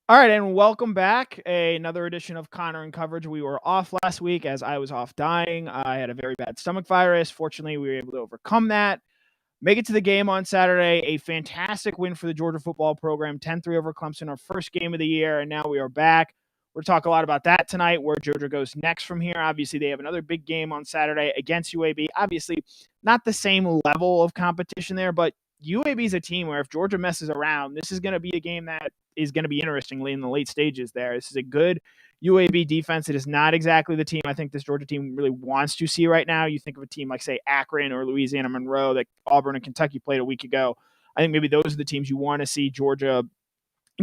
All right, and welcome back. Another edition of Connor and Coverage. We were off last week as I was off dying. I had a very bad stomach virus. Fortunately, we were able to overcome that. Make it to the game on Saturday. A fantastic win for the Georgia football program, 10-3 over Clemson, our first game of the year, and now we are back. We're going to talk a lot about that tonight, where Georgia goes next from here. Obviously, they have another big game on Saturday against UAB. Obviously, not the same level of competition there, but UAB is a team where if Georgia messes around, this is going to be a game that is going to be interestingly in the late stages there. This is a good UAB defense. It is not exactly the team I think this Georgia team really wants to see right now. You think of a team like, say, Akron or Louisiana Monroe that Auburn and Kentucky played a week ago. I think maybe those are the teams you want to see Georgia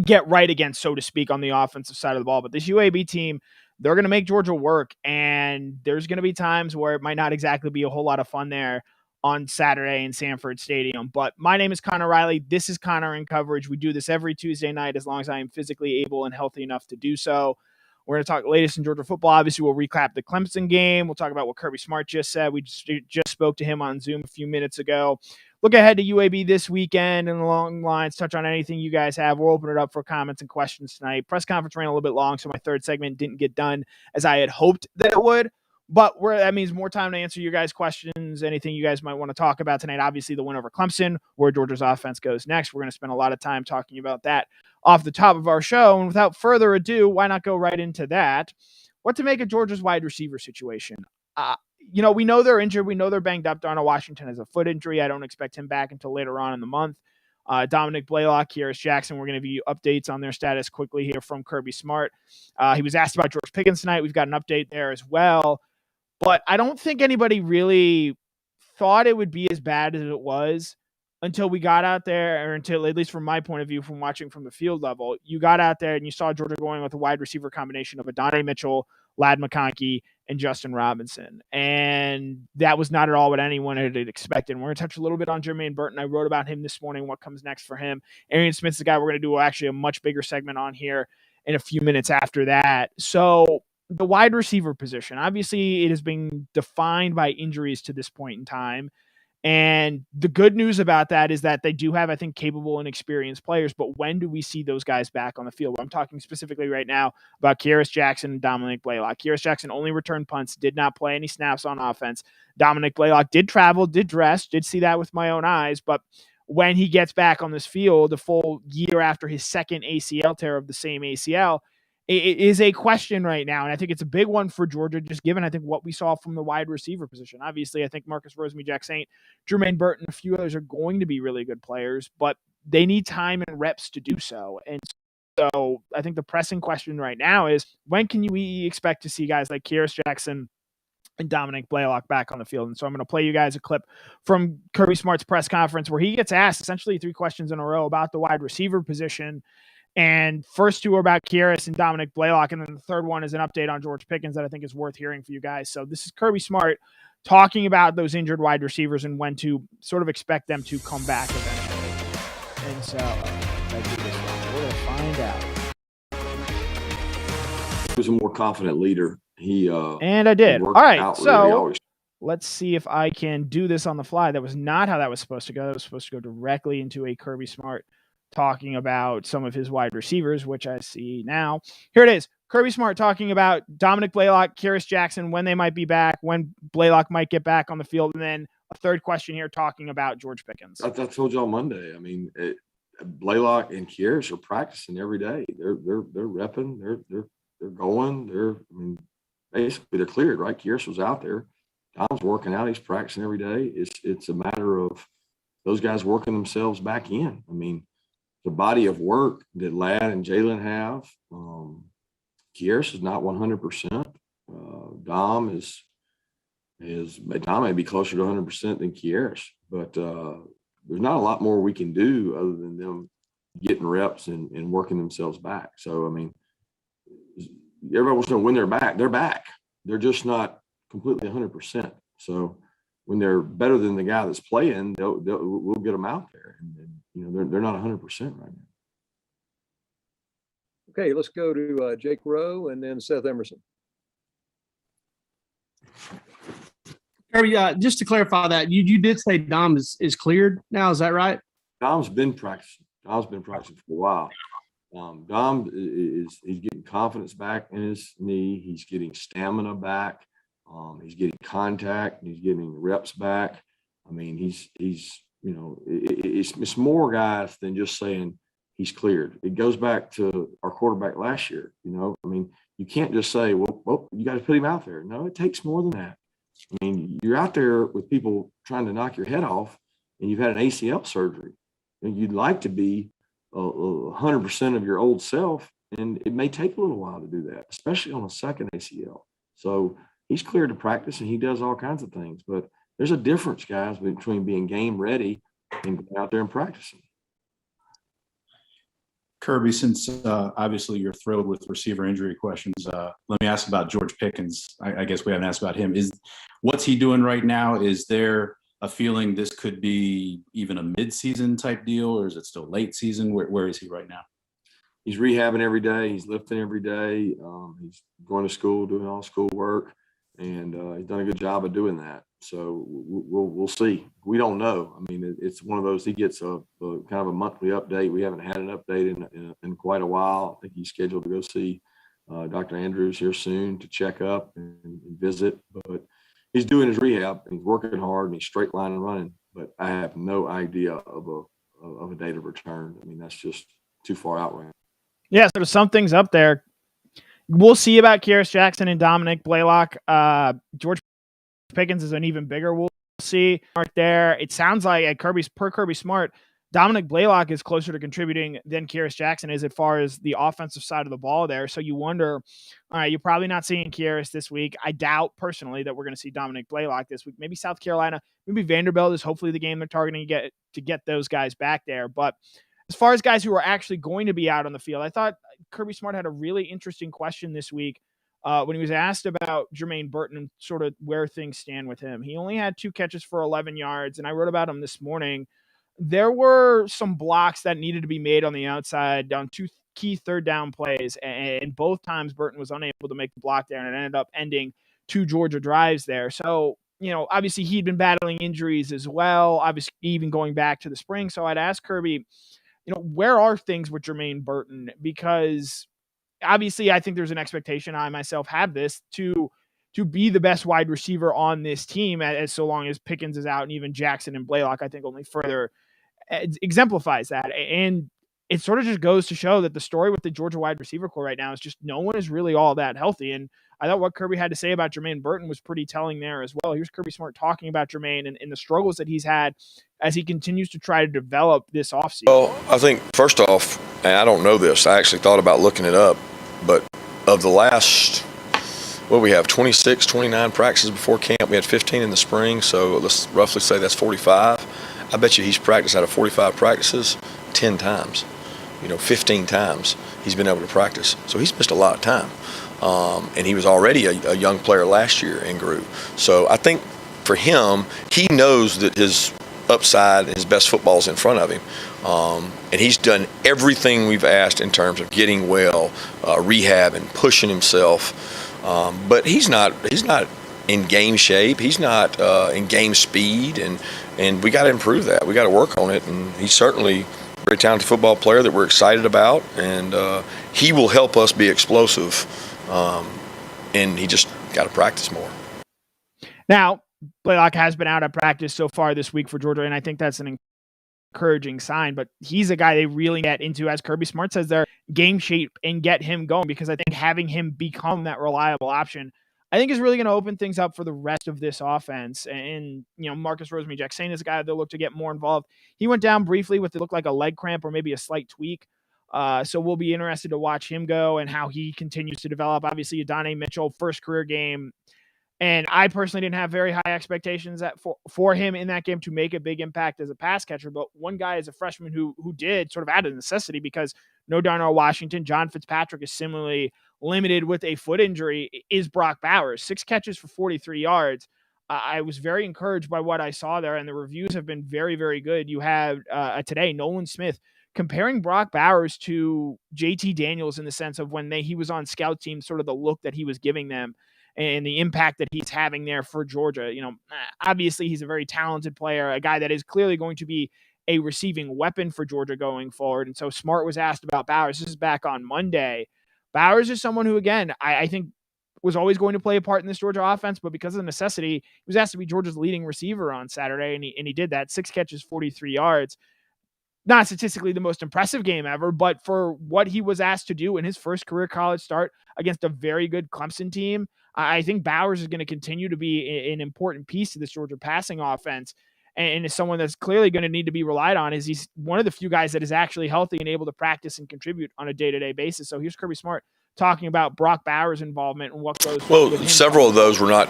get right against, so to speak, on the offensive side of the ball. But this UAB team, they're going to make Georgia work, and there's going to be times where it might not exactly be a whole lot of fun there on Saturday in Sanford Stadium. But my name is Connor Riley. This is Connor in Coverage. We do this every Tuesday night as long as I am physically able and healthy enough to do so. We're going to talk latest in Georgia football. Obviously, we'll recap the Clemson game. We'll talk about what Kirby Smart just said. We just spoke to him on Zoom a few minutes ago. Look ahead to UAB this weekend and along lines, touch on anything you guys have. We'll open it up for comments and questions tonight. Press conference ran a little bit long, so my third segment didn't get done as I had hoped that it would. But that means more time to answer your guys' questions, anything you guys might want to talk about tonight. Obviously, the win over Clemson, where Georgia's offense goes next. We're going to spend a lot of time talking about that off the top of our show. And without further ado, why not go right into that? What to make of Georgia's wide receiver situation? We know they're injured. We know they're banged up. Darnell Washington has a foot injury. I don't expect him back until later on in the month. Dominic Blaylock, Kearis Jackson, we're going to give you updates on their status quickly here from Kirby Smart. He was asked about George Pickens tonight. We've got an update there as well. But I don't think anybody really thought it would be as bad as it was until we got out there, or until, at least from my point of view, from watching from the field level, you got out there and you saw Georgia going with a wide receiver combination of Adonai Mitchell, Ladd McConkey, and Justin Robinson. And that was not at all what anyone had expected. We're going to touch a little bit on Jermaine Burton. I wrote about him this morning, what comes next for him. Arian Smith's the guy we're going to do actually a much bigger segment on here in a few minutes after that. So the wide receiver position, obviously it has been defined by injuries to this point in time. And the good news about that is that they do have, I think, capable and experienced players. But when do we see those guys back on the field? I'm talking specifically right now about Kearis Jackson and Dominic Blaylock. Kearis Jackson only returned punts, did not play any snaps on offense. Dominic Blaylock did travel, did dress, did see that with my own eyes. But when he gets back on this field a full year after his second ACL tear of the same ACL, it is a question right now, and I think it's a big one for Georgia, just given, I think, what we saw from the wide receiver position. Obviously, I think Marcus Rosemy, Jack Saint, Jermaine Burton, a few others are going to be really good players, but they need time and reps to do so. And so I think the pressing question right now is, when can we expect to see guys like Kearis Jackson and Dominic Blaylock back on the field? And so I'm going to play you guys a clip from Kirby Smart's press conference where he gets asked essentially 3 questions in a row about the wide receiver position. And first 2 are about Kearis and Dominic Blaylock, and then the third one is an update on George Pickens that I think is worth hearing for you guys. So this is Kirby Smart talking about those injured wide receivers and when to sort of expect them to come back eventually. And so we're going to find out. He was a more confident leader. And I did. All right, so let's see if I can do this on the fly. That was not how that was supposed to go. That was supposed to go directly into a Kirby Smart talking about some of his wide receivers, which I see now. Here it is. Kirby Smart talking about Dominic Blaylock, Kearis Jackson, when they might be back, when Blaylock might get back on the field, and then a third question here talking about George Pickens. I told you on Monday. I mean, Blaylock and Kearis are practicing every day. They're repping. They're going. Basically they're cleared, right? Kearis was out there. Dom's working out. He's practicing every day. It's a matter of those guys working themselves back in. I mean, the body of work that Ladd and Jalen have, Kearis is not 100%. Dom may be closer to 100% than Kearis, but there's not a lot more we can do other than them getting reps and working themselves back. So, I mean, everybody wants to know when they're back. They're back. They're just not completely 100%. So when they're better than the guy that's playing, we'll get them out there. And they're not 100% right now. Okay, let's go to Jake Rowe and then Seth Emerson. Kirby, just to clarify that, you did say Dom is cleared now. Is that right? Dom's been practicing. For a while. Dom he's getting confidence back in his knee. He's getting stamina back. He's getting contact. He's getting reps back. I mean, he's it's more guys than just saying he's cleared. It goes back to our quarterback last year. I mean, you can't just say, well, you got to put him out there. No, it takes more than that. I mean, you're out there with people trying to knock your head off, and you've had an ACL surgery. And you'd like to be 100% of your old self, and it may take a little while to do that, especially on a second ACL. So he's cleared to practice, and he does all kinds of things. But there's a difference, guys, between being game ready and going out there and practicing. Kirby, since obviously you're thrilled with receiver injury questions, let me ask about George Pickens. I guess we haven't asked about him. What's he doing right now? Is there a feeling this could be even a mid-season type deal, or is it still late season? Where is he right now? He's rehabbing every day. He's lifting every day. He's going to school, doing all school work, and he's done a good job of doing that. So we'll see. We don't know. I mean, it's one of those. He gets a kind of a monthly update. We haven't had an update in quite a while. I think he's scheduled to go see Dr. Andrews here soon to check up and visit. But he's doing his rehab, and he's working hard, and he's straight line and running. But I have no idea of a date of return. I mean, that's just too far out right now. Yeah, so some things up there. We'll see about Kearis Jackson and Dominic Blaylock. George Pickens is an even bigger we'll see right there. It sounds like at Kirby Smart, Dominic Blaylock is closer to contributing than Kearis Jackson is as far as the offensive side of the ball there. So you wonder, all right, you're probably not seeing Kearis this week. I doubt personally that we're going to see Dominic Blaylock this week. Maybe South Carolina, maybe Vanderbilt is hopefully the game they're targeting to get those guys back there. But as far as guys who are actually going to be out on the field, I thought Kirby Smart had a really interesting question this week when he was asked about Jermaine Burton and sort of where things stand with him. He only had 2 catches for 11 yards, and I wrote about him this morning. There were some blocks that needed to be made on the outside on 2 key third down plays, and both times Burton was unable to make the block there, and it ended up ending 2 Georgia drives there. So, obviously he'd been battling injuries as well, obviously even going back to the spring. So I'd ask Kirby, where are things with Jermaine Burton? Because obviously I think there's an expectation, I myself have this, to be the best wide receiver on this team as so long as Pickens is out, and even Jackson and Blaylock, I think, only further exemplifies that. And it sort of just goes to show that the story with the Georgia wide receiver core right now is just no one is really all that healthy. And I thought what Kirby had to say about Jermaine Burton was pretty telling there as well. Here's Kirby Smart talking about Jermaine and the struggles that he's had as he continues to try to develop this offseason. Well, I think first off, and I don't know this, I actually thought about looking it up, but of the last, we have 26, 29 practices before camp. We had 15 in the spring, so let's roughly say that's 45. I bet you he's practiced out of 45 practices 10 times. 15 times he's been able to practice. So he's missed a lot of time. And he was already a young player last year and grew. So I think for him, he knows that his upside and his best football is in front of him. And he's done everything we've asked in terms of getting well, rehab, and pushing himself. But he's not in game shape. He's not in game speed, and we got to improve that. We got to work on it. And he's certainly a very talented football player that we're excited about, and he will help us be explosive. And he just got to practice more. Now, Blaylock has been out of practice so far this week for Georgia, and I think that's an encouraging sign. But he's a guy they really get into, as Kirby Smart says, their game shape and get him going, because I think having him become that reliable option, I think is really going to open things up for the rest of this offense. And, Marcus Rosemy-Jackson is a guy they'll look to get more involved. He went down briefly with it looked like a leg cramp or maybe a slight tweak. So we'll be interested to watch him go and how he continues to develop. Obviously, Adonai Mitchell, first career game. And I personally didn't have very high expectations for him in that game to make a big impact as a pass catcher. But one guy as a freshman who did, sort of out of necessity, because no Darnell Washington, John Fitzpatrick is similarly limited with a foot injury, is Brock Bowers. 6 catches for 43 yards. I was very encouraged by what I saw there, and the reviews have been very, very good. You have today Nolan Smith comparing Brock Bowers to JT Daniels in the sense of when he was on scout team, sort of the look that he was giving them and the impact that he's having there for Georgia. Obviously he's a very talented player, a guy that is clearly going to be a receiving weapon for Georgia going forward. And so Smart was asked about Bowers. This is back on Monday. Bowers is someone who, again, I think was always going to play a part in this Georgia offense, but because of necessity, he was asked to be Georgia's leading receiver on Saturday, and he did that. 6 catches, 43 yards. Not statistically the most impressive game ever, but for what he was asked to do in his first career college start against a very good Clemson team, I think Bowers is going to continue to be an important piece to this Georgia passing offense, and is someone that's clearly going to need to be relied on, as he's one of the few guys that is actually healthy and able to practice and contribute on a day-to-day basis. So here's Kirby Smart talking about Brock Bowers' involvement and what goes. Well, several of those were not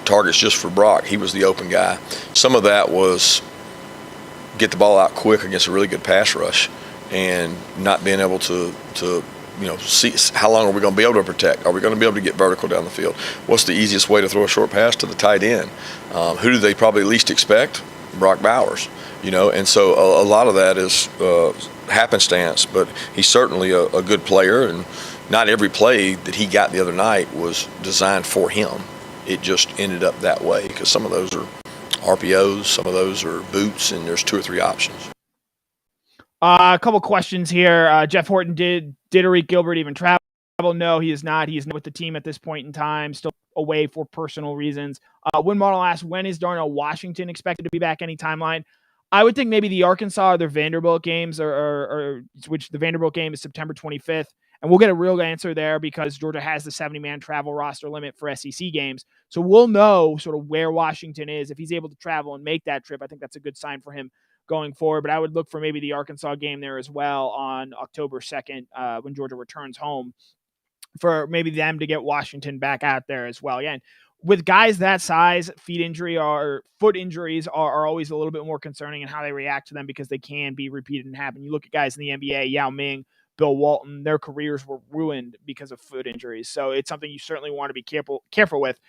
targets just for Brock. He was the open guy. Some of that was get the ball out quick against a really good pass rush and not being able to see how long are we going to be able to protect? Are we going to be able to get vertical down the field? What's the easiest way to throw a short pass to the tight end? Who do they probably least expect? Brock Bowers, and so a lot of that is happenstance, but he's certainly a good player, and not every play that he got the other night was designed for him. It just ended up that way because some of those are RPOs, some of those are boots, and there's 2 or 3 options. A couple questions here. Jeff Horton, did Arik Gilbert even travel? No, he is not. He is not with the team at this point in time, still away for personal reasons. Win Model asks, when is Darnell Washington expected to be back? Any timeline? I would think maybe the Arkansas or the Vanderbilt games, or which the Vanderbilt game is September 25th. And we'll get a real answer there because Georgia has the 70-man travel roster limit for SEC games. So we'll know sort of where Washington is. If he's able to travel and make that trip, I think that's a good sign for him going forward. But I would look for maybe the Arkansas game there as well on October 2nd when Georgia returns home, for maybe them to get Washington back out there as well. Again, with guys that size, foot injuries are always a little bit more concerning in how they react to them because they can be repeated and happen. You look at guys in the NBA, Yao Ming, Bill Walton, their careers were ruined because of foot injuries. So it's something you certainly want to be careful with.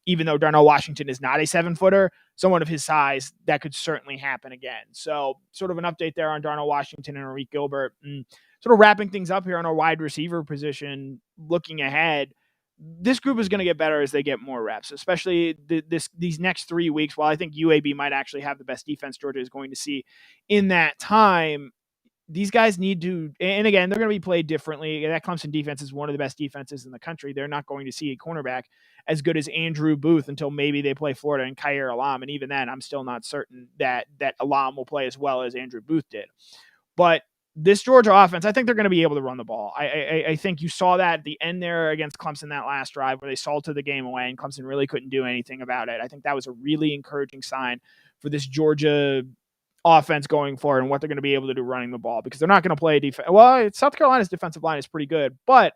Even though Darnell Washington is not a 7-footer, someone of his size, that could certainly happen again. So sort of an update there on Darnell Washington and Arik Gilbert. And sort of wrapping things up here on our wide receiver position, looking ahead, this group is going to get better as they get more reps, especially these next 3 weeks. While I think UAB might actually have the best defense Georgia is going to see in that time, these guys need to, and again, they're going to be played differently. That Clemson defense is one of the best defenses in the country. They're not going to see a cornerback as good as Andrew Booth until maybe they play Florida and Khair Alam. And even then, I'm still not certain that Alam will play as well as Andrew Booth did. But this Georgia offense, I think they're going to be able to run the ball. I think you saw that at the end there against Clemson that last drive where they salted the game away and Clemson really couldn't do anything about it. I think that was a really encouraging sign for this Georgia offense going forward and what they're going to be able to do running the ball, because they're not going to play defense. Well, South Carolina's defensive line is pretty good, but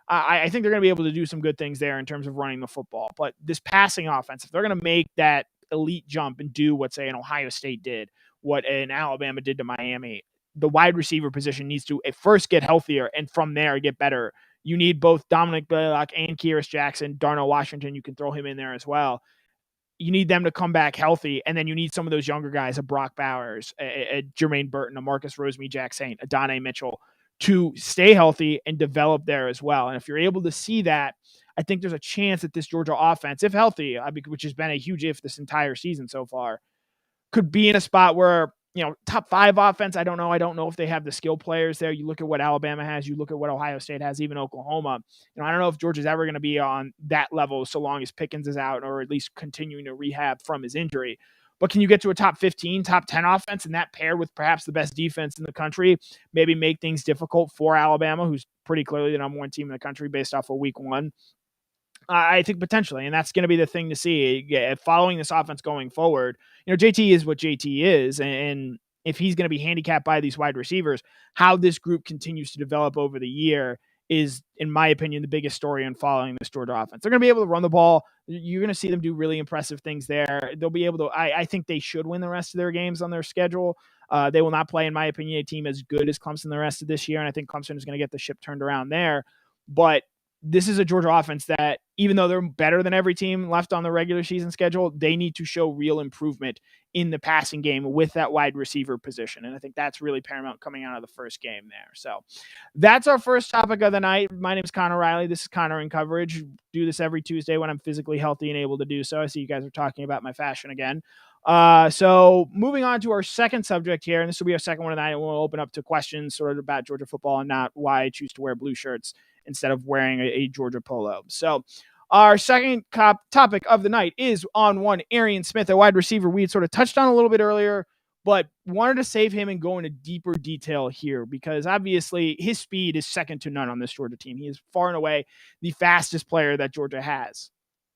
I think they're going to be able to do some good things there in terms of running the football. But this passing offense, if they're going to make that elite jump and do what, say, an Ohio State did, what an Alabama did to Miami, the wide receiver position needs to at first get healthier and from there get better. You need both Dominic Blaylock and Kyrus Jackson. Darnell Washington, you can throw him in there as well. You need them to come back healthy, and then you need some of those younger guys, a Brock Bowers, a Jermaine Burton, a Marcus Rosemy-Jack Saint, a Donnie Mitchell, to stay healthy and develop there as well. And if you're able to see that, I think there's a chance that this Georgia offense, if healthy, which has been a huge if this entire season so far, could be in a spot where, top 5 offense, I don't know. I don't know if they have the skill players there. You look at what Alabama has, you look at what Ohio State has, even Oklahoma. I don't know if Georgia's ever going to be on that level so long as Pickens is out, or at least continuing to rehab from his injury. But can you get to a top 15, top 10 offense, and that paired with perhaps the best defense in the country, maybe make things difficult for Alabama, who's pretty clearly the number 1 team in the country based off of week 1? I think potentially, and that's going to be the thing to see following this offense going forward. JT is what JT is, and if he's going to be handicapped by these wide receivers, how this group continues to develop over the year is, in my opinion, the biggest story in following this Georgia offense. They're going to be able to run the ball. You're going to see them do really impressive things there. They'll be able to, I think they should win the rest of their games on their schedule. They will not play, in my opinion, a team as good as Clemson the rest of this year, and I think Clemson is going to get the ship turned around there. But this is a Georgia offense that, even though they're better than every team left on the regular season schedule, they need to show real improvement in the passing game with that wide receiver position. And I think that's really paramount coming out of the first game there. So that's our first topic of the night. My name is Connor Riley. This is Connor in Coverage. Do this every Tuesday when I'm physically healthy and able to do so. I see you guys are talking about my fashion again. So moving on to our second subject here, and this will be our second one tonight, and we'll open up to questions sort of about Georgia football and not why I choose to wear blue shirts instead of wearing a Georgia polo. So our second topic of the night is on one ARIAN Smith, a wide receiver we had sort of touched on a little bit earlier, but wanted to save him and go into deeper detail here because obviously his speed is second to none on this Georgia team. He is far and away the fastest player that Georgia has.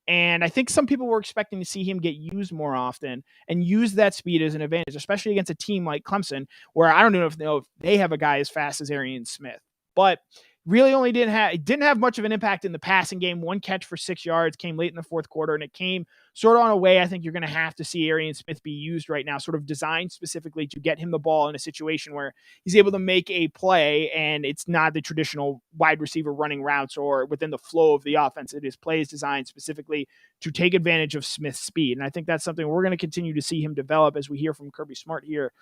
And I think some people were expecting to see him get used more often and use that speed as an advantage, especially against a team like Clemson, where I don't know if they have a guy as fast as ARIAN Smith. But really only didn't have much of an impact in the passing game. 1 catch for 6 yards came late in the fourth quarter, and it came sort of on a way I think you're going to have to see ARIAN Smith be used right now, sort of designed specifically to get him the ball in a situation where he's able to make a play, and it's not the traditional wide receiver running routes or within the flow of the offense. It is plays designed specifically to take advantage of Smith's speed, and I think that's something we're going to continue to see him develop as we hear from Kirby Smart here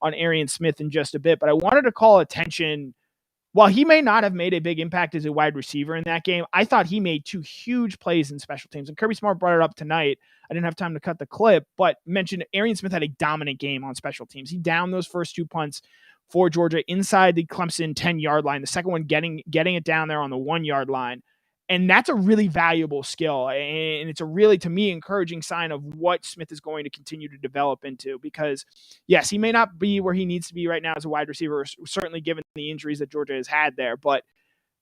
on ARIAN Smith in just a bit. But I wanted to call attention. While he may not have made a big impact as a wide receiver in that game, I thought he made 2 huge plays in special teams. And Kirby Smart brought it up tonight. I didn't have time to cut the clip, but mentioned ARIAN Smith had a dominant game on special teams. He downed those first 2 punts for Georgia inside the Clemson 10-yard line. The second one getting it down there on the 1-yard line. And that's a really valuable skill. And it's a really, to me, encouraging sign of what Smith is going to continue to develop into. Because, yes, he may not be where he needs to be right now as a wide receiver, certainly given the injuries that Georgia has had there. But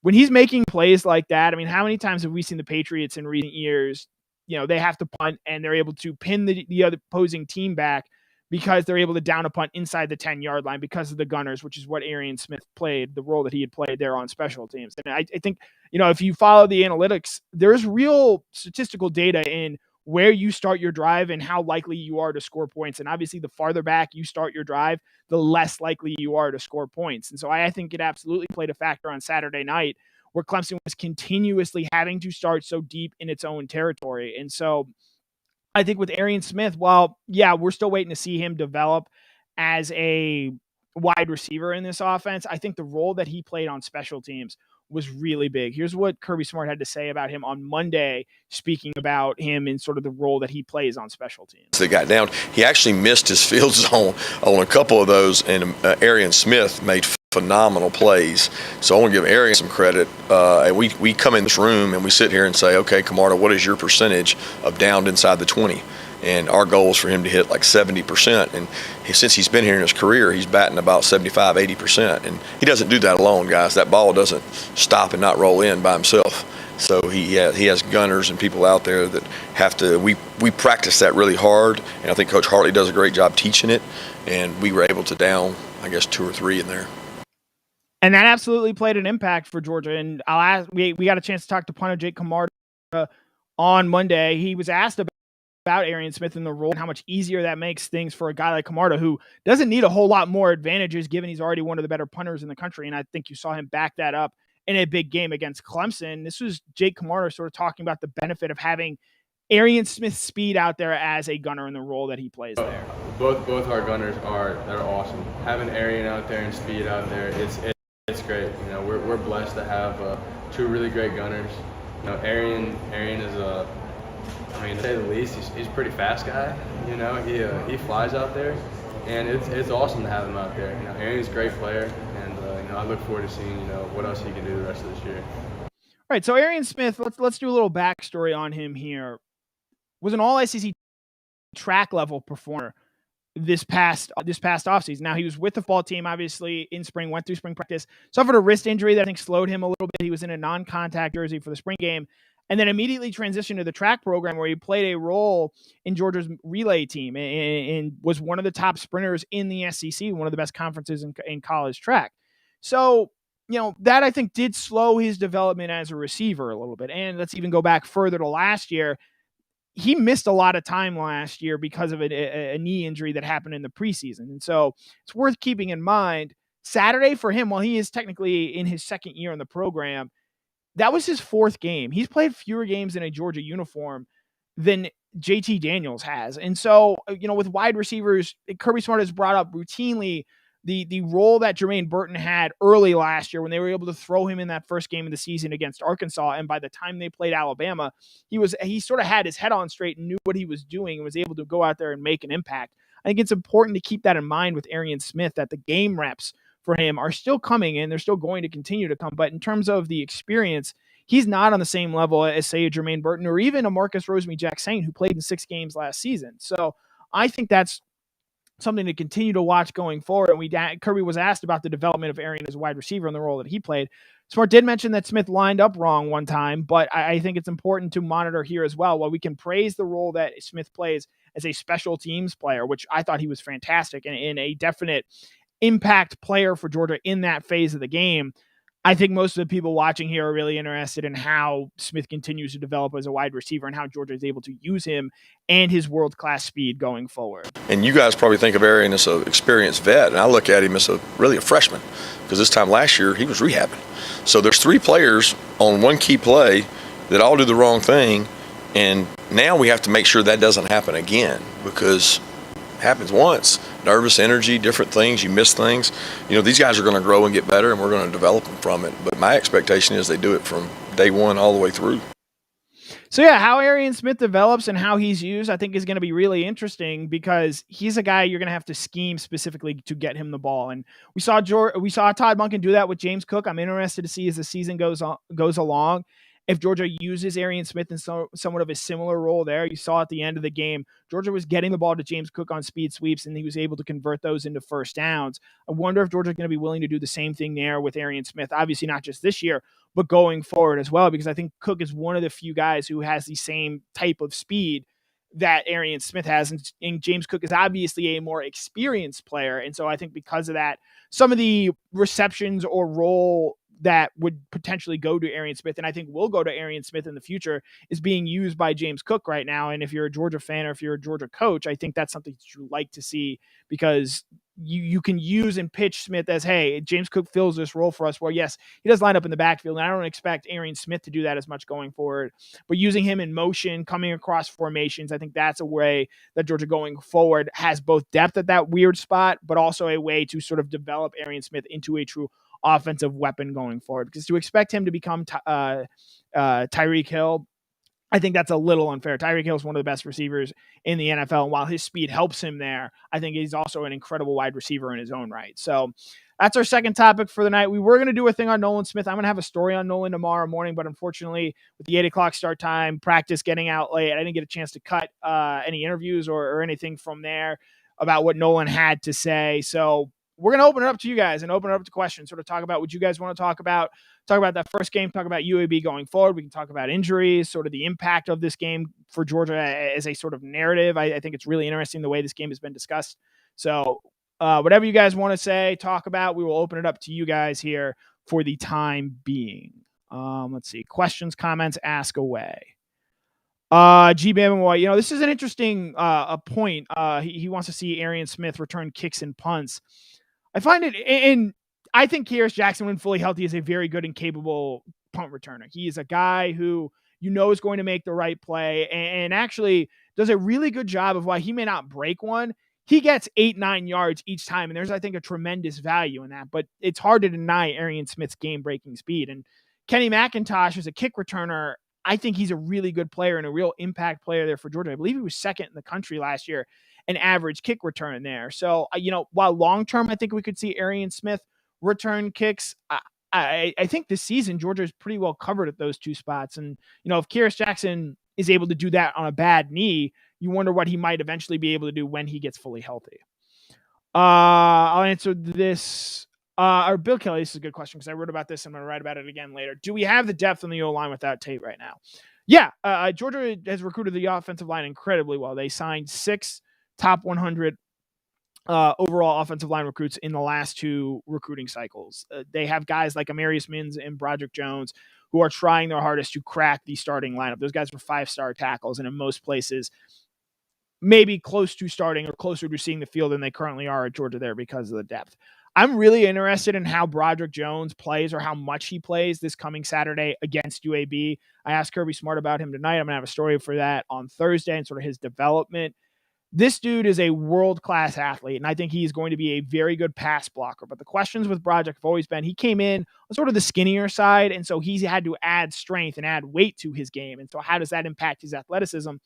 when he's making plays like that, I mean, how many times have we seen the Patriots in recent years, they have to punt and they're able to pin the other opposing team back because they're able to down a punt inside the 10-yard line because of the gunners, which is what ARIAN Smith played, the role that he had played there on special teams. And I think, if you follow the analytics, there's real statistical data in where you start your drive and how likely you are to score points. And obviously, the farther back you start your drive, the less likely you are to score points. And so I think it absolutely played a factor on Saturday night where Clemson was continuously having to start so deep in its own territory. And so I think with ARIAN Smith, we're still waiting to see him develop as a wide receiver in this offense. I think the role that he played on special teams was really big. Here's what Kirby Smart had to say about him on Monday, speaking about him in sort of the role that he plays on special teams. They got down. He actually missed his field zone on a couple of those, and ARIAN Smith made phenomenal plays. So I want to give ARIAN some credit. We come in this room and we sit here and say, okay, Camarda, what is your percentage of downed inside the 20? And our goal is for him to hit like 70%. And since he's been here in his career, he's batting about 75, 80%. And he doesn't do that alone, guys. That ball doesn't stop and not roll in by himself. So he has gunners and people out there that have to. We practice that really hard, and I think Coach Hartley does a great job teaching it. And we were able to down, I guess, 2 or 3 in there. And that absolutely played an impact for Georgia. And we got a chance to talk to punter Jake Camarda on Monday. He was asked about ARIAN Smith in the role and how much easier that makes things for a guy like Camarda, who doesn't need a whole lot more advantages given he's already one of the better punters in the country. And I think you saw him back that up in a big game against Clemson. This was Jake Camarda sort of talking about the benefit of having ARIAN Smith's speed out there as a gunner in the role that he plays there. Both our gunners they're awesome. Having ARIAN out there and speed out there, it's great. We're blessed to have 2 really great gunners. ARIAN is to say the least, he's a pretty fast guy. He flies out there, and it's awesome to have him out there. ARIAN's a great player, and I look forward to seeing what else he can do the rest of this year. All right, so ARIAN Smith, let's do a little backstory on him here. Was an all-SEC track level performer this past offseason. Now, he was with the fall team, obviously, in spring, went through spring practice, suffered a wrist injury that I think slowed him a little bit. He was in a non-contact jersey for the spring game, and then immediately transitioned to the track program where he played a role in Georgia's relay team and was one of the top sprinters in the SEC, one of the best conferences in college track. So, that I think did slow his development as a receiver a little bit. And let's even go back further to last year. He missed a lot of time last year because of a knee injury that happened in the preseason. And so it's worth keeping in mind Saturday for him, while he is technically in his second year in the program, that was his 4th game. He's played fewer games in a Georgia uniform than JT Daniels has. And so, with wide receivers, Kirby Smart has brought up routinely the role that Jermaine Burton had early last year when they were able to throw him in that first game of the season against Arkansas. And by the time they played Alabama, he sort of had his head on straight and knew what he was doing and was able to go out there and make an impact. I think it's important to keep that in mind with Arian Smith, that the game reps for him are still coming and they're still going to continue to come. But in terms of the experience, he's not on the same level as, say, a Jermaine Burton or even a Marcus Rosemy-Jacksaint, who played in 6 games last season. So I think that's something to continue to watch going forward. And Kirby was asked about the development of Arian as a wide receiver and the role that he played. Smart did mention that Smith lined up wrong one time, but I think it's important to monitor here as well. While we can praise the role that Smith plays as a special teams player, which I thought he was fantastic and a definite impact player for Georgia in that phase of the game, I think most of the people watching here are really interested in how Smith continues to develop as a wide receiver and how Georgia is able to use him and his world-class speed going forward. And you guys probably think of Arian as an experienced vet, and I look at him as really a freshman, because this time last year he was rehabbing. So there's 3 players on one key play that all do the wrong thing, and now we have to make sure that doesn't happen again, because it happens once. Nervous energy, different things, you miss things. These guys are going to grow and get better, and we're going to develop them from it. But my expectation is they do it from day one all the way through. So yeah, how Arian Smith develops and how he's used, I think is going to be really interesting, because he's a guy you're going to have to scheme specifically to get him the ball. And we saw Todd Monken do that with James Cook. I'm interested to see as the season goes along if Georgia uses Arian Smith in somewhat of a similar role there. You saw at the end of the game, Georgia was getting the ball to James Cook on speed sweeps, and he was able to convert those into first downs. I wonder if Georgia is going to be willing to do the same thing there with Arian Smith, obviously not just this year, but going forward as well, because I think Cook is one of the few guys who has the same type of speed that Arian Smith has. And James Cook is obviously a more experienced player. And so I think because of that, some of the receptions or role that would potentially go to Arian Smith, and I think will go to Arian Smith in the future, is being used by James Cook right now. And if you're a Georgia fan or if you're a Georgia coach, I think that's something that you like to see, because you can use and pitch Smith as, hey, James Cook fills this role for us. Well, yes, he does line up in the backfield, and I don't expect Arian Smith to do that as much going forward. But using him in motion, coming across formations, I think that's a way that Georgia going forward has both depth at that weird spot, but also a way to sort of develop Arian Smith into a true offensive weapon going forward. Because to expect him to become Tyreek Hill, I think that's a little unfair. Tyreek Hill is one of the best receivers in the NFL. And while his speed helps him there, I think he's also an incredible wide receiver in his own right. So that's our second topic for the night. We were going to do a thing on Nolan Smith. I'm going to have a story on Nolan tomorrow morning, but unfortunately with the 8:00 start time, practice getting out late, I didn't get a chance to cut any interviews or anything from there about what Nolan had to say. So we're going to open it up to you guys and open it up to questions, sort of talk about what you guys want to talk about that first game, talk about UAB going forward. We can talk about injuries, sort of the impact of this game for Georgia as a sort of narrative. I think it's really interesting the way this game has been discussed. So whatever you guys want to say, talk about, we will open it up to you guys here for the time being. Let's see. Questions, comments, ask away. G. Bam White, this is an interesting a point. He wants to see Arian Smith return kicks and punts. I find it, and I think Kearis Jackson, when fully healthy, is a very good and capable punt returner. He is a guy who is going to make the right play and actually does a really good job of, why he may not break one, he gets 8-9 yards each time. And there's, I think, a tremendous value in that. But it's hard to deny Arian Smith's game-breaking speed. And Kenny McIntosh, as a kick returner, I think he's a really good player and a real impact player there for Georgia. I believe he was second in the country last year, an average kick return there. So, while long-term, I think we could see Arian Smith return kicks, I think this season, Georgia is pretty well covered at those two spots. And, if Kearis Jackson is able to do that on a bad knee, you wonder what he might eventually be able to do when he gets fully healthy. I'll answer this. Or Bill Kelly, this is a good question because I wrote about this. I'm going to write about it again later. Do we have the depth on the O-line without Tate right now? Yeah. Georgia has recruited the offensive line incredibly well. They signed 6 top 100 overall offensive line recruits in the last 2 recruiting cycles. They have guys like Amarius Mims and Broderick Jones who are trying their hardest to crack the starting lineup. Those guys were 5-star tackles, and in most places, maybe close to starting or closer to seeing the field than they currently are at Georgia there because of the depth. I'm really interested in how Broderick Jones plays, or how much he plays this coming Saturday against UAB. I asked Kirby Smart about him tonight. I'm going to have a story for that on Thursday and sort of his development. This dude is a world-class athlete, and I think he's going to be a very good pass blocker. But the questions with Broderick have always been, he came in on sort of the skinnier side, and so he's had to add strength and add weight to his game. And so how does that impact his athleticism?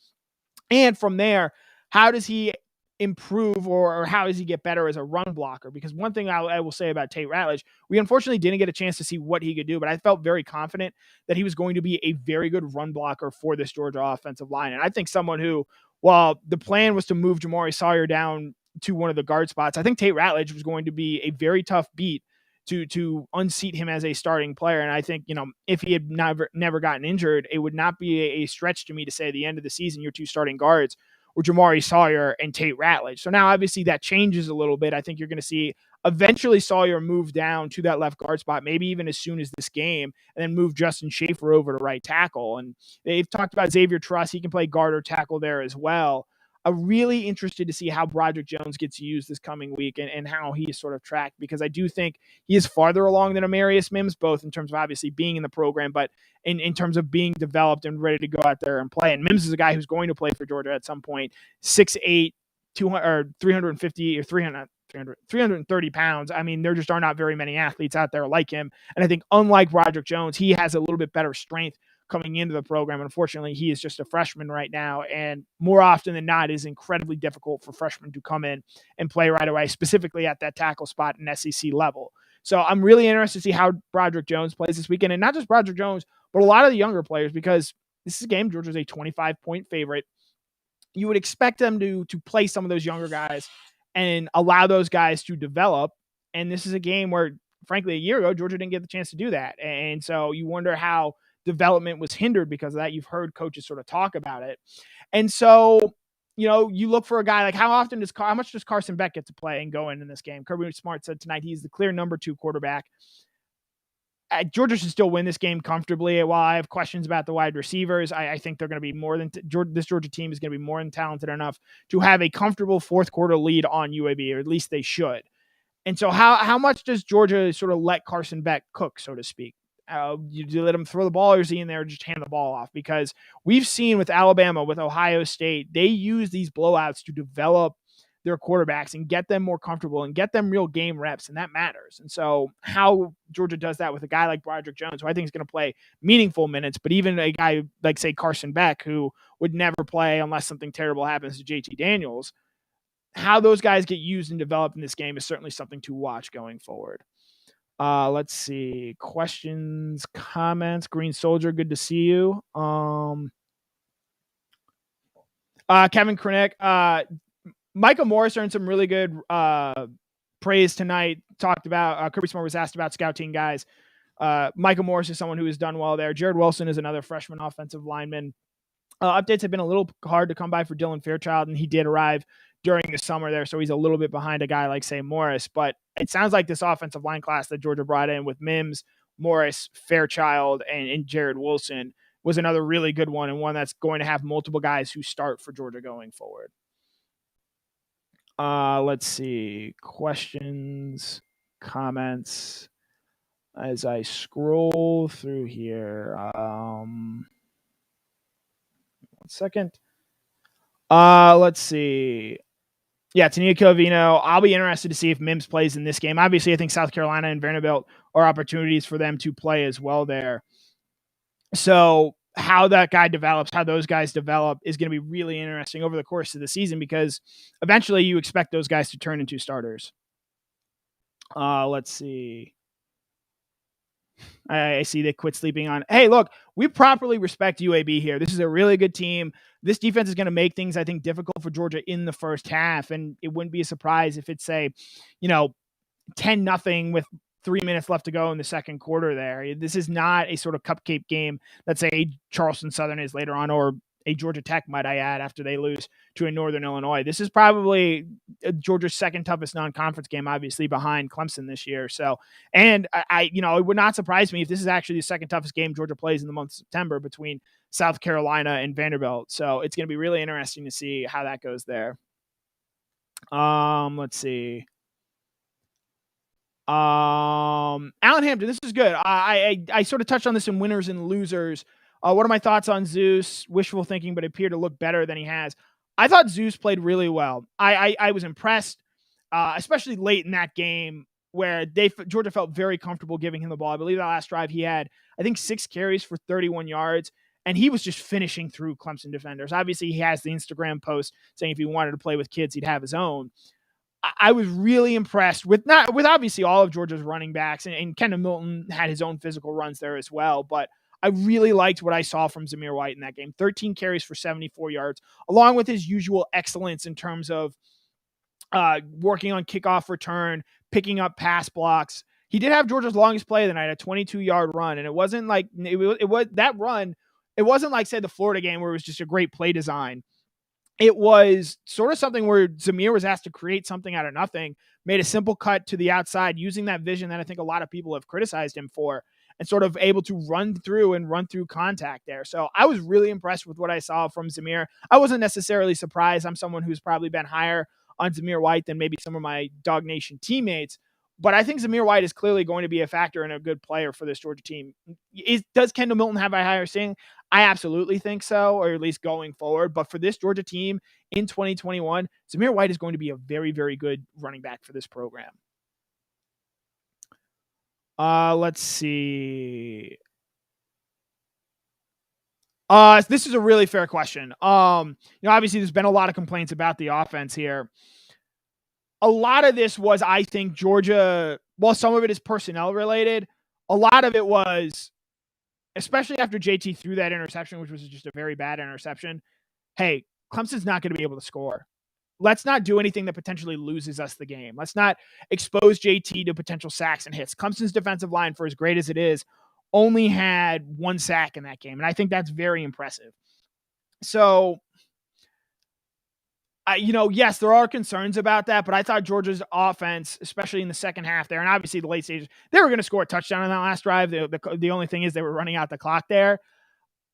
And from there, how does he improve or how does he get better as a run blocker? Because one thing I will say about Tate Ratledge, we unfortunately didn't get a chance to see what he could do, but I felt very confident that he was going to be a very good run blocker for this Georgia offensive line. And I think someone who, while the plan was to move Jamari Sawyer down to one of the guard spots, I think Tate Ratledge was going to be a very tough beat to unseat him as a starting player. And I think, if he had never gotten injured, it would not be a stretch to me to say at the end of the season, your two starting guards were Jamari Sawyer and Tate Ratledge. So now obviously that changes a little bit. I think you're going to see eventually Sawyer move down to that left guard spot, maybe even as soon as this game, and then move Justin Schaefer over to right tackle. And they've talked about Xavier Truss. He can play guard or tackle there as well. I'm really interested to see how Broderick Jones gets used this coming week and how he is sort of tracked, because I do think he is farther along than Amarius Mims, both in terms of obviously being in the program, but in terms of being developed and ready to go out there and play. And Mims is a guy who's going to play for Georgia at some point, 6'8", 200 or 350 or 330 pounds. I mean, there just are not very many athletes out there like him. And I think unlike Broderick Jones, he has a little bit better strength coming into the program. Unfortunately, he is just a freshman right now, and more often than not, it is incredibly difficult for freshmen to come in and play right away, specifically at that tackle spot in SEC level. So I'm really interested to see how Broderick Jones plays this weekend, and not just Broderick Jones, but a lot of the younger players, because this is a game Georgia's a 25-point favorite. You would expect them to play some of those younger guys and allow those guys to develop. And this is a game where, frankly, a year ago, Georgia didn't get the chance to do that. And so you wonder how development was hindered because of that. You've heard coaches sort of talk about it. And so, you look for a guy like how much does Carson Beck get to play and go in this game? Kirby Smart said tonight he's the clear number 2 quarterback. Georgia should still win this game comfortably. While I have questions about the wide receivers, I think they're going to be more than this Georgia team is going to be more than talented enough to have a comfortable fourth quarter lead on UAB, or at least they should. And so how much does Georgia sort of let Carson Beck cook, so to speak? You let him throw the ball, or is he in there just hand the ball off? Because we've seen with Alabama, with Ohio State, they use these blowouts to develop their quarterbacks and get them more comfortable and get them real game reps, and that matters. And so how Georgia does that with a guy like Broderick Jones, who I think is going to play meaningful minutes, but even a guy like, say, Carson Beck, who would never play unless something terrible happens to JT Daniels, how those guys get used and developed in this game is certainly something to watch going forward. Let's see. Questions, comments. Green Soldier, good to see you. Kevin Krenick, Michael Morris earned some really good praise tonight. Talked about Kirby Smart was asked about scout team guys. Michael Morris is someone who has done well there. Jared Wilson is another freshman offensive lineman. Updates have been a little hard to come by for Dylan Fairchild, and he did arrive during the summer there, so he's a little bit behind a guy like, say, Morris. But it sounds like this offensive line class that Georgia brought in with Mims, Morris, Fairchild, and Jared Wilson was another really good one, and one that's going to have multiple guys who start for Georgia going forward. Let's see. Questions, comments as I scroll through here. 1 second. Let's see. Yeah, Tania Covino. I'll be interested to see if Mims plays in this game. Obviously, I think South Carolina and Vanderbilt are opportunities for them to play as well there. So how that guy develops, how those guys develop is going to be really interesting over the course of the season, because eventually you expect those guys to turn into starters. Let's see. I see they quit sleeping on. Hey, look, we properly respect UAB here. This is a really good team. This defense is going to make things, I think, difficult for Georgia in the first half. And it wouldn't be a surprise if it's, say, 10-0 with 3 minutes left to go in the second quarter there. This is not a sort of cupcake game that, say, Charleston Southern is later on, or a Georgia Tech, might I add, after they lose to a Northern Illinois. This is probably Georgia's second toughest non-conference game, obviously behind Clemson this year. So, and it would not surprise me if this is actually the second toughest game Georgia plays in the month of September between South Carolina and Vanderbilt. So it's going to be really interesting to see how that goes there. Let's see. Alan Hampton, this is good. I sort of touched on this in winners and losers. What are my thoughts on Zeus? Wishful thinking, but appeared to look better than he has. I thought Zeus played really well. I was impressed, especially late in that game where Georgia felt very comfortable giving him the ball. I believe that last drive he had, I think, 6 carries for 31 yards, and he was just finishing through Clemson defenders. Obviously, he has the Instagram post saying if he wanted to play with kids, he'd have his own. I was really impressed with obviously all of Georgia's running backs, and Kendall Milton had his own physical runs there as well, but I really liked what I saw from Zamir White in that game. 13 carries for 74 yards, along with his usual excellence in terms of working on kickoff return, picking up pass blocks. He did have Georgia's longest play of the night, a 22-yard run, and it wasn't like it was that run. It wasn't like, say, the Florida game where it was just a great play design. It was sort of something where Zamir was asked to create something out of nothing, made a simple cut to the outside using that vision that I think a lot of people have criticized him for, and sort of able to run through contact there. So I was really impressed with what I saw from Zamir. I wasn't necessarily surprised. I'm someone who's probably been higher on Zamir White than maybe some of my Dog Nation teammates, but I think Zamir White is clearly going to be a factor and a good player for this Georgia team. Does Kendall Milton have a higher ceiling? I absolutely think so, or at least going forward. But for this Georgia team in 2021, Zamir White is going to be a very, very good running back for this program. Let's see. This is a really fair question. Obviously there's been a lot of complaints about the offense here. A lot of this was, I think, Georgia, while some of it is personnel related, a lot of it was, especially after JT threw that interception, which was just a very bad interception. Hey, Clemson's not going to be able to score. Let's not do anything that potentially loses us the game. Let's not expose JT to potential sacks and hits. Clemson's defensive line, for as great as it is, only had 1 sack in that game. And I think that's very impressive. So, yes, there are concerns about that, but I thought Georgia's offense, especially in the second half there, and obviously the late stages, they were going to score a touchdown on that last drive. The only thing is they were running out the clock there.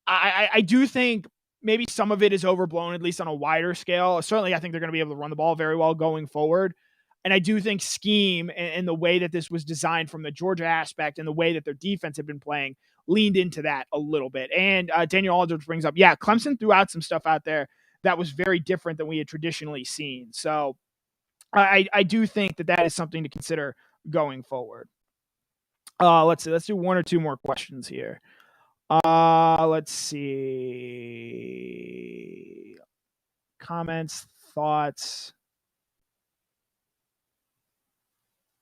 I do think maybe some of it is overblown, at least on a wider scale. Certainly, I think they're going to be able to run the ball very well going forward. And I do think scheme and the way that this was designed from the Georgia aspect and the way that their defense had been playing leaned into that a little bit. And Daniel Aldridge brings up, Clemson threw out some stuff out there that was very different than we had traditionally seen. So I do think that is something to consider going forward. Let's see. Let's do 1 or 2 more questions here. Let's see. Comments, thoughts.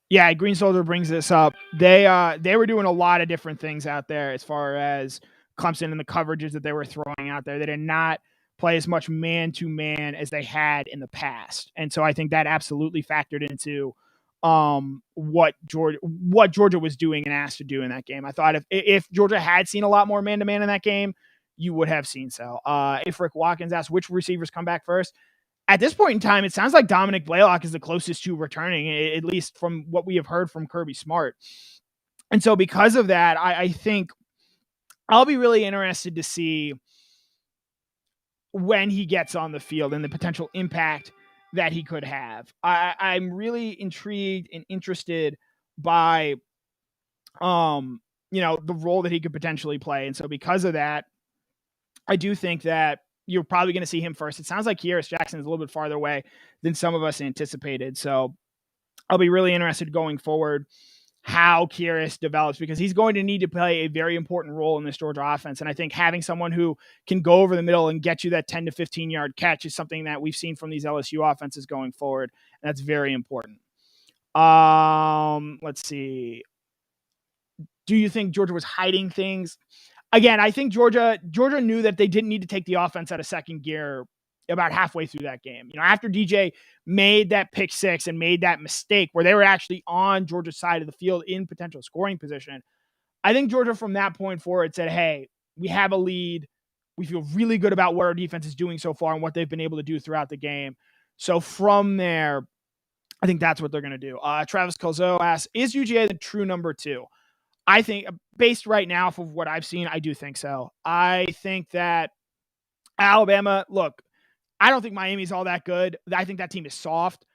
Yeah, Green Soldier brings this up. They were doing a lot of different things out there as far as Clemson and the coverages that they were throwing out there. They did not play as much man-to-man as they had in the past. And so I think that absolutely factored into what Georgia was doing and asked to do in that game. I thought if Georgia had seen a lot more man-to-man in that game, you would have seen so. If Rick Watkins asked which receivers come back first, at this point in time, it sounds like Dominic Blaylock is the closest to returning, at least from what we have heard from Kirby Smart. And so because of that, I think I'll be really interested to see when he gets on the field and the potential impact that he could have. I'm really intrigued and interested by, the role that he could potentially play. And so because of that, I do think that you're probably going to see him first. It sounds like Kearis Jackson is a little bit farther away than some of us anticipated. So I'll be really interested going forward how Kearis develops, because he's going to need to play a very important role in this Georgia offense. And I think having someone who can go over the middle and get you that 10 to 15 yard catch is something that we've seen from these LSU offenses going forward. And that's very important. Let's see. Do you think Georgia was hiding things? Again, I think Georgia knew that they didn't need to take the offense out of second gear about halfway through that game. After DJ made that pick 6 and made that mistake where they were actually on Georgia's side of the field in potential scoring position, I think Georgia from that point forward said, hey, we have a lead. We feel really good about what our defense is doing so far and what they've been able to do throughout the game. So from there, I think that's what they're going to do. Travis Colzo asks, is UGA the true number 2? I think, based right now off of what I've seen, I do think so. I think that Alabama, look, I don't think Miami's all that good. I think that team is soft.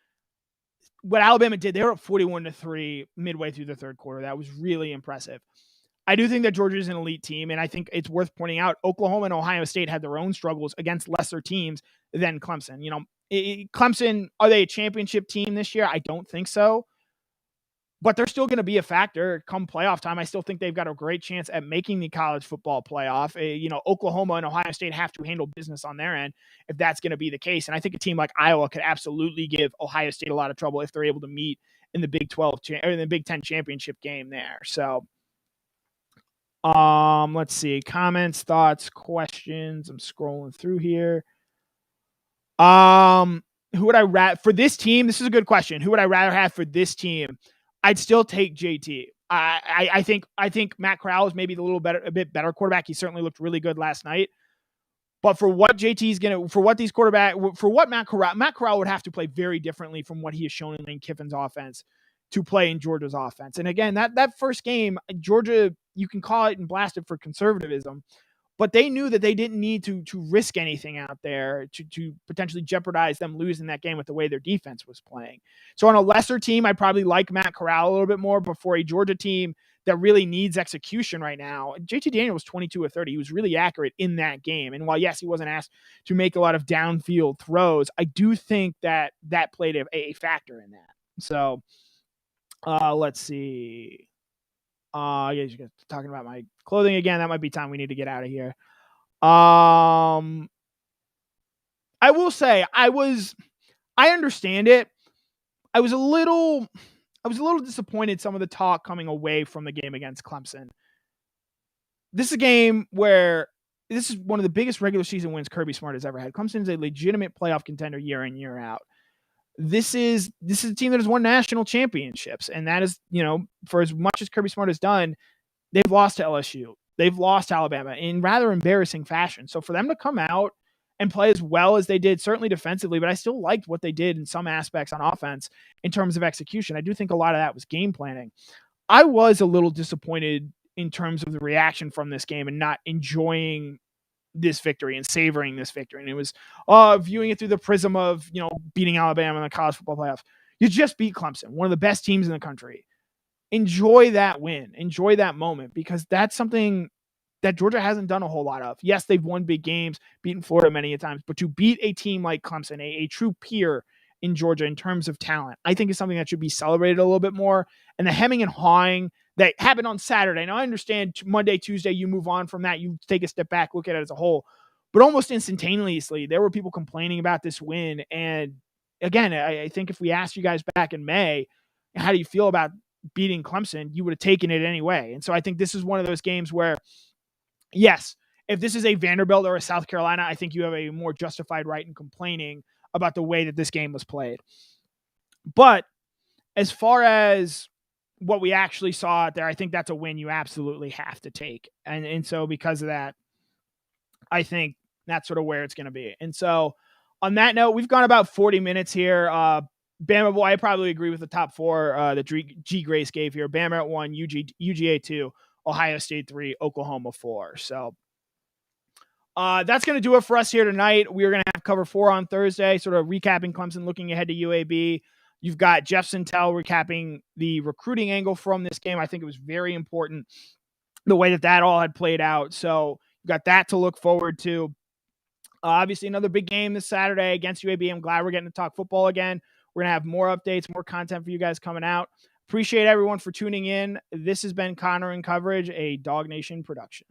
What Alabama did, they were up 41-3 midway through the third quarter. That was really impressive. I do think that Georgia is an elite team, and I think it's worth pointing out Oklahoma and Ohio State had their own struggles against lesser teams than Clemson. Clemson, are they a championship team this year? I don't think so. But they're still going to be a factor come playoff time. I still think they've got a great chance at making the college football playoff. Oklahoma and Ohio State have to handle business on their end if that's going to be the case. And I think a team like Iowa could absolutely give Ohio State a lot of trouble if they're able to meet in the Big 12 or in the Big 10 championship game there. So, let's see, comments, thoughts, questions. I'm scrolling through here. Who would I rather for this team? This is a good question. Who would I rather have for this team? I'd still take JT. I think Matt Corral is maybe a bit better quarterback. He certainly looked really good last night. But for what Matt Corral would have to play very differently from what he has shown in Lane Kiffin's offense to play in Georgia's offense. And again, that first game, Georgia, you can call it and blast it for conservatism, but they knew that they didn't need to risk anything out there to potentially jeopardize them losing that game with the way their defense was playing. So on a lesser team, I probably like Matt Corral a little bit more, but for a Georgia team that really needs execution right now, JT Daniels was 22 of 30. He was really accurate in that game. And while, yes, he wasn't asked to make a lot of downfield throws, I do think that played a factor in that. So let's see. Yeah, you guys talking about my clothing again. That might be time we need to get out of here. I will say I understand it. I was a little disappointed some of the talk coming away from the game against Clemson. This is a game where this is one of the biggest regular season wins Kirby Smart has ever had. Clemson is a legitimate playoff contender year in, year out. This is a team that has won national championships, and that is, for as much as Kirby Smart has done, they've lost to LSU. They've lost to Alabama in rather embarrassing fashion. So for them to come out and play as well as they did, certainly defensively, but I still liked what they did in some aspects on offense in terms of execution. I do think a lot of that was game planning. I was a little disappointed in terms of the reaction from this game and not enjoying this victory and savoring this victory. And it was viewing it through the prism of, beating Alabama in the college football playoff. You just beat Clemson, one of the best teams in the country. Enjoy that win. Enjoy that moment, because that's something that Georgia hasn't done a whole lot of. Yes, they've won big games, beaten Florida many times, but to beat a team like Clemson, a true peer in Georgia in terms of talent, I think is something that should be celebrated a little bit more. And the hemming and hawing that happened on Saturday. Now, I understand Monday, Tuesday, you move on from that. You take a step back, look at it as a whole. But almost instantaneously, there were people complaining about this win. And again, I think if we asked you guys back in May, how do you feel about beating Clemson, you would have taken it anyway. And so I think this is one of those games where, yes, if this is a Vanderbilt or a South Carolina, I think you have a more justified right in complaining about the way that this game was played. But as far as what we actually saw out there, I think that's a win you absolutely have to take. And so because of that, I think that's sort of where it's going to be. And so on that note, we've gone about 40 minutes here. Bama boy, I probably agree with the top four that G Grace gave here. Bama at 1, UGA 2, Ohio State 3, Oklahoma 4. So that's going to do it for us here tonight. We're going to have cover 4 on Thursday, sort of recapping Clemson, looking ahead to UAB. You've got Jeff Sintel recapping the recruiting angle from this game. I think it was very important the way that all had played out. So you've got that to look forward to. Obviously, another big game this Saturday against UAB. I'm glad we're getting to talk football again. We're going to have more updates, more content for you guys coming out. Appreciate everyone for tuning in. This has been Connor in Coverage, a Dog Nation production.